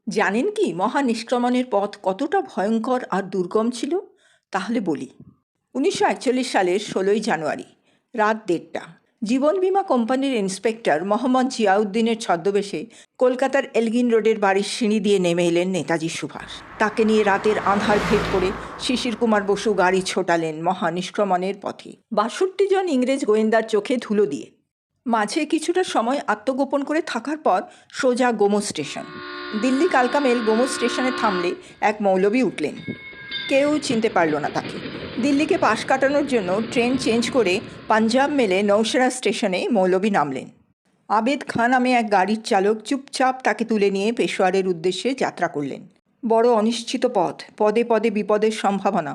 জানেন কি মহানিষ্ক্রমণের পথ কতটা ভয়ঙ্কর আর দুর্গম ছিল? তাহলে বলি। 1941 সালের 16ই জানুয়ারি রাত 1:30 জীবন বীমা কোম্পানির ইন্সপেক্টর মোহাম্মদ জিয়াউদ্দিনের ছদ্মবেশে কলকাতার এলগিন রোডের বাড়ির সিঁড়ি দিয়ে নেমে এলেন নেতাজি সুভাষ। তাকে নিয়ে রাতের আঁধার ভেদ করে শিশির কুমার বসু গাড়ি ছোটালেন মহানিষ্ক্রমণের পথে 62 জন ইংরেজ গোয়েন্দার চোখে ধুলো দিয়ে। মাঝে কিছুটা সময় আত্মগোপন করে থাকার পর সোজা গোমো স্টেশন। দিল্লি কালকা মেল গোমো স্টেশনে থামলে এক মৌলবি উঠলেন। কেউ চিনতে পারল না তাকে। দিল্লিকে পাশ কাটানোর জন্য ট্রেন চেঞ্জ করে পাঞ্জাব মেলে নৌশেরা স্টেশনে মৌলবি নামলেন। আবেদ খান নামে এক গাড়ির চালক চুপচাপ তাকে তুলে নিয়ে পেশোয়ারের উদ্দেশ্যে যাত্রা করলেন। বড় অনিশ্চিত পথ, পদে পদে বিপদের সম্ভাবনা।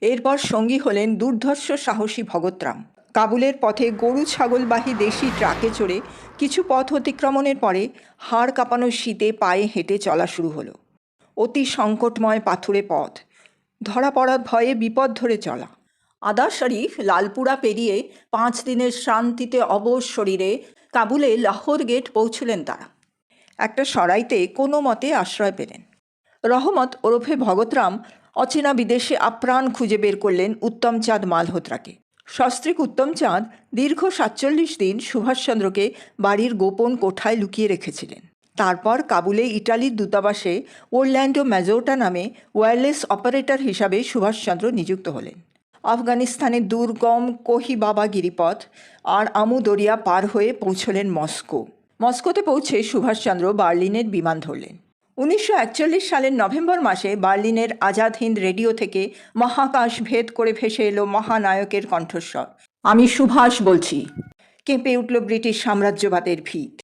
এরপর সঙ্গী হলেন দুর্ধর্ষ সাহসী ভগতরাম। কাবুলের পথে গরু ছাগলবাহী দেশি ট্রাকে চড়ে কিছু পথ অতিক্রমণের পরে হাড় কাঁপানো শীতে পায়ে হেঁটে চলা শুরু হলো। অতি সংকটময় পাথুরে পথ, ধরা পড়ার ভয়ে বিপদ ধরে চলা। আদা শরীফ লালপুরা পেরিয়ে 5 দিনের শান্তিতে অবশ শরীরে কাবুলে লাহোর গেট পৌঁছলেন তারা। একটা সরাইতে কোনো মতে আশ্রয় পেলেন। রহমত ওরফে ভগতরাম অচেনা বিদেশে আপ্রাণ খুঁজে বের করলেন উত্তমচাঁদ মালহোত্রাকে। সস্ত্রীক উত্তমচাঁদ দীর্ঘ 47 দিন সুভাষচন্দ্রকে বাড়ির গোপন কোঠায় লুকিয়ে রেখেছিলেন। তারপর কাবুলে ইটালির দূতাবাসে ওরল্যান্ডো ম্যাজোটা নামে ওয়্যারলেস অপারেটর হিসাবে সুভাষচন্দ্র নিযুক্ত হলেন। আফগানিস্তানের দুর্গম কোহিবাবা গিরিপথ আর আমু দরিয়া পার হয়ে পৌঁছলেন মস্কো। মস্কোতে পৌঁছে সুভাষচন্দ্র বার্লিনের বিমান ধরলেন। 1941 সালের নভেম্বর মাসে বার্লিনের আজাদ হিন্দ রেডিও থেকে মহাকাশ ভেদ করে ভেসে এলো মহানায়কের কণ্ঠস্বর, আমি সুভাষ বলছি। কেঁপে উঠল ব্রিটিশ সাম্রাজ্যবাদের ভিত।